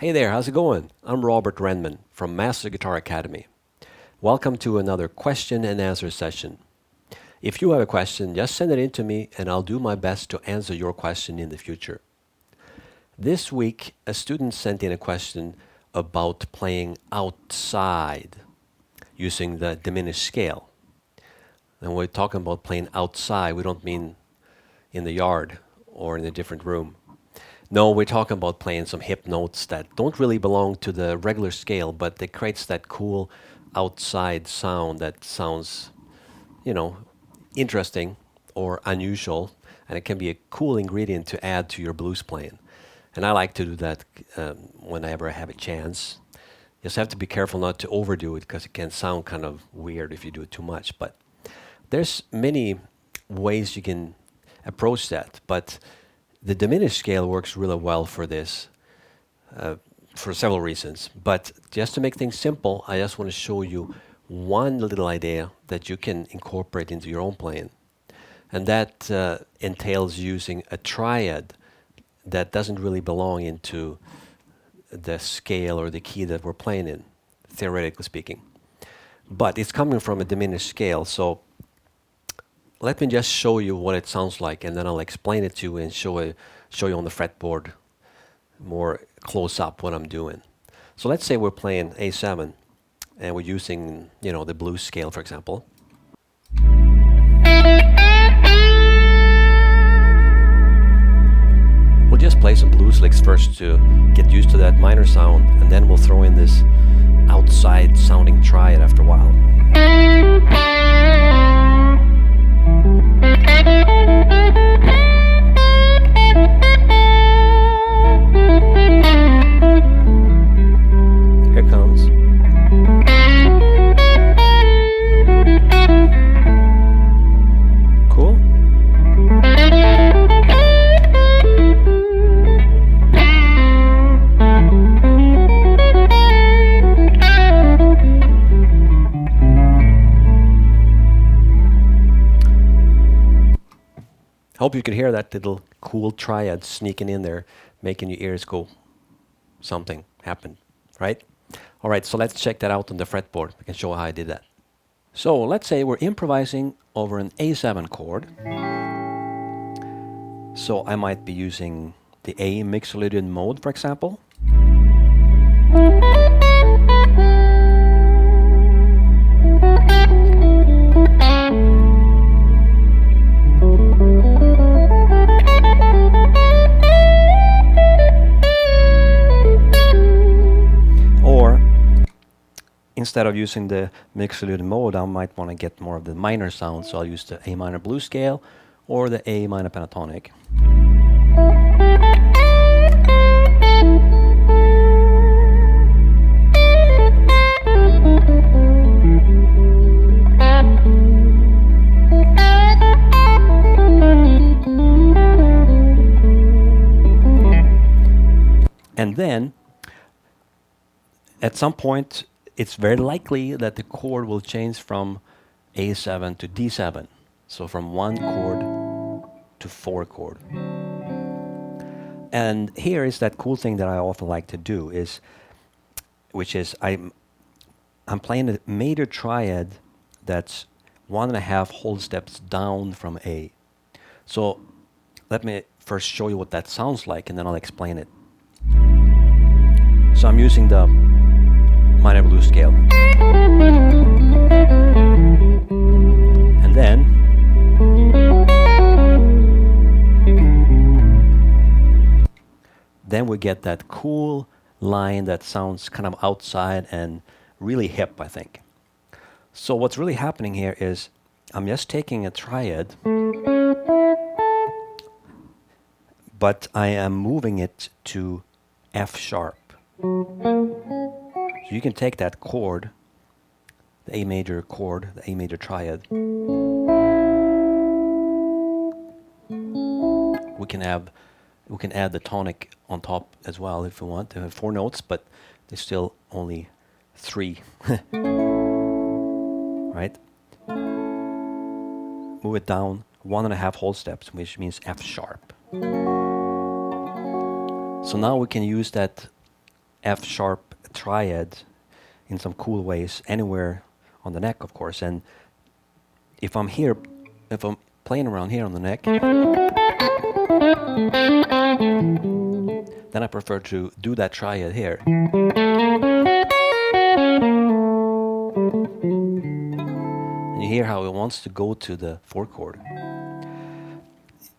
Hey there, how's it going? I'm Robert Renman from Master Guitar Academy. Welcome to another question and answer session. If you have a question, just send it in to me and I'll do my best to answer your question in the future. This week, a student sent in a question about playing outside using the diminished scale. And when we're talking about playing outside, we don't mean in the yard or in a different room. No, we're talking about playing some hip notes that don't really belong to the regular scale, but it creates that cool outside sound that sounds, interesting or unusual, and it can be a cool ingredient to add to your blues playing. And I like to do that whenever I have a chance. Just have to be careful not to overdo it because it can sound kind of weird if you do it too much. But there's many ways you can approach that, but the diminished scale works really well for this for several reasons. But just to make things simple, I just want to show you one little idea that you can incorporate into your own playing. And that entails using a triad that doesn't really belong into the scale or the key that we're playing in, theoretically speaking. But it's coming from a diminished scale, so let me just show you what it sounds like, and then I'll explain it to you and show you on the fretboard more close up what I'm doing. So let's say we're playing A7, and we're using, the blues scale, for example. We'll just play some blues licks first to get used to that minor sound, and then we'll throw in this outside sounding triad after a while. Here comes. Cool. Hope you could hear that little cool triad sneaking in there, making your ears go, something happened, right? All right, so let's check that out on the fretboard. I can show how I did that. So let's say we're improvising over an A7 chord. So I might be using the A mixolydian mode, for example. Instead of using the mixolydian mode, I might want to get more of the minor sound, so I'll use the A minor blues scale or the A minor pentatonic. And then, at some point, it's very likely that the chord will change from A7 to D7. So from 1 chord to 4 chord. And here is that cool thing that I often like to do which is I'm playing a major triad that's 1.5 whole steps down from A. So let me first show you what that sounds like and then I'll explain it. So I'm using the minor blues scale. And then we get that cool line that sounds kind of outside and really hip, I think. So what's really happening here is I'm just taking a triad, but I am moving it to F sharp. So you can take that chord, the A major chord, the A major triad. We can add the tonic on top as well if we want. There are 4 notes, but there's still only 3. Right? Move it down 1.5 whole steps, which means F sharp. So now we can use that F sharp triad in some cool ways anywhere on the neck, of course. And if I'm here, if I'm playing around here on the neck, then I prefer to do that triad here. And you hear how it wants to go to the 4 chord.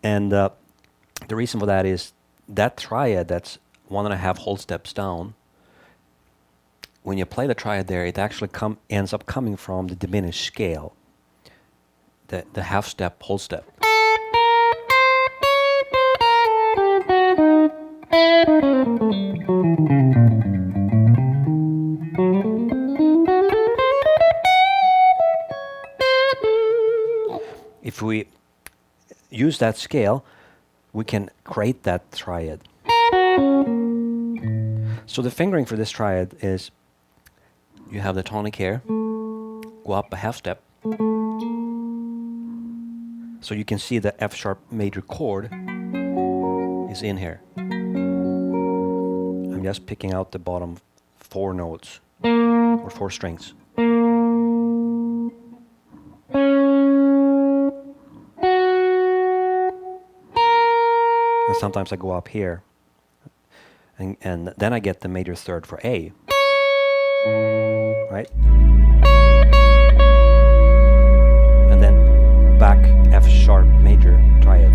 And the reason for that is that triad that's 1.5 whole steps down, when you play the triad there, it actually ends up coming from the diminished scale, the half step, whole step. If we use that scale, we can create that triad. So the fingering for this triad is, you have the tonic here, go up a half step. So you can see the F sharp major chord is in here. I'm just picking out the bottom 4 notes, or 4 strings. And sometimes I go up here, and then I get the major third for A, right? And then back F sharp major triad.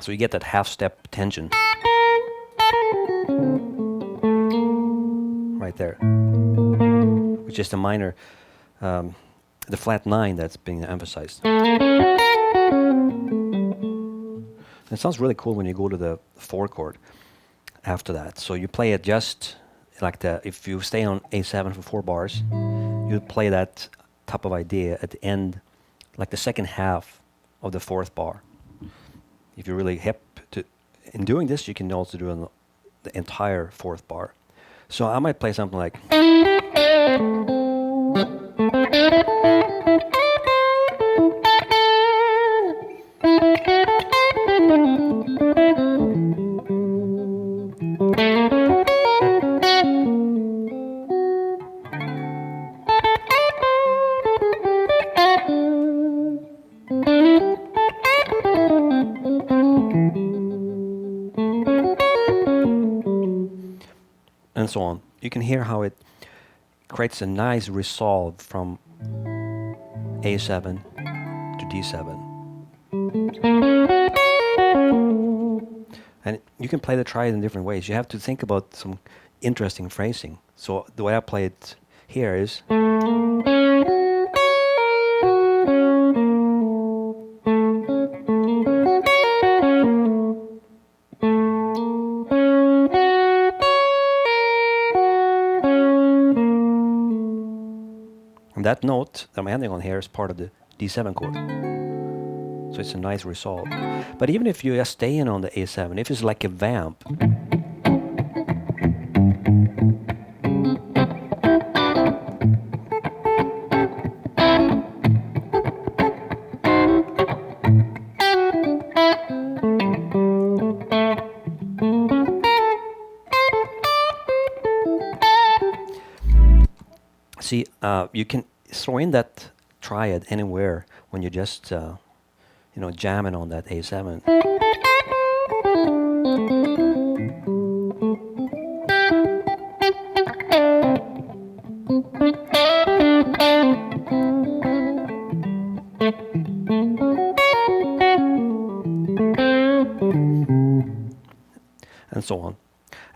So you get that half step tension right there, which is the minor, the flat 9 that's being emphasized. It sounds really cool when you go to the 4 chord after that. So you play it just like if you stay on A7 for 4 bars, you play that type of idea at the end, like the second half of the 4th bar. If you're really hip in doing this, you can also do the entire 4th bar. So I might play something like. And so on. You can hear how it creates a nice resolve from A7 to D7. And you can play the triad in different ways. You have to think about some interesting phrasing. So the way I play it here is. And that note that I'm ending on here is part of the D7 chord. So it's a nice resolve. But even if you just stay in on the A7, if it's like a vamp, see, you can throw in that triad anywhere when you're just, jamming on that A7. And so on.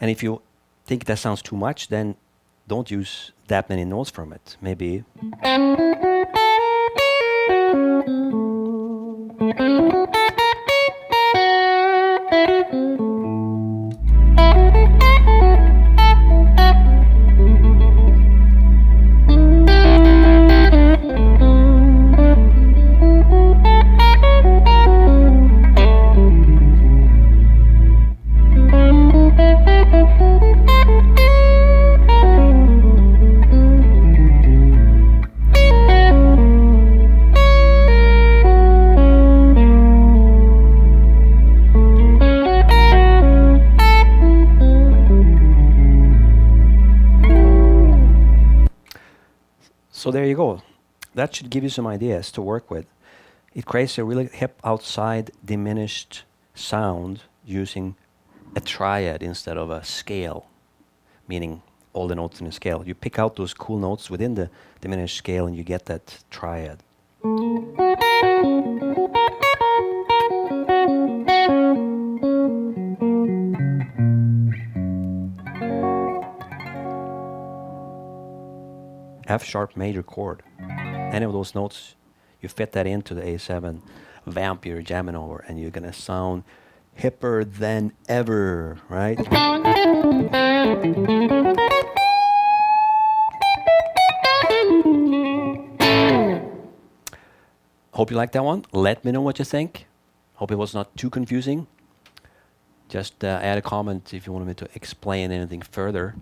And if you think that sounds too much, then don't use that many notes from it. Maybe. So there you go. That should give you some ideas to work with. It creates a really hip outside diminished sound using a triad instead of a scale, meaning all the notes in a scale. You pick out those cool notes within the diminished scale and you get that triad. F sharp major chord. Any of those notes, you fit that into the A7 vamp you're jamming over, and you're gonna sound hipper than ever, right? Hope you liked that one. Let me know what you think. Hope it was not too confusing. Just add a comment if you want me to explain anything further.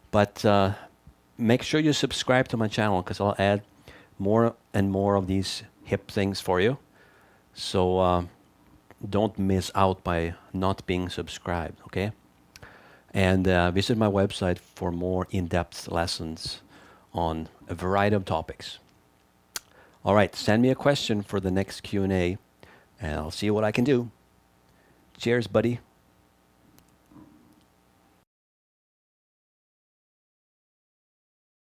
But make sure you subscribe to my channel, because I'll add more and more of these hip things for you. So don't miss out by not being subscribed, okay? And visit my website for more in-depth lessons on a variety of topics. All right, send me a question for the next Q&A, and I'll see what I can do. Cheers, buddy.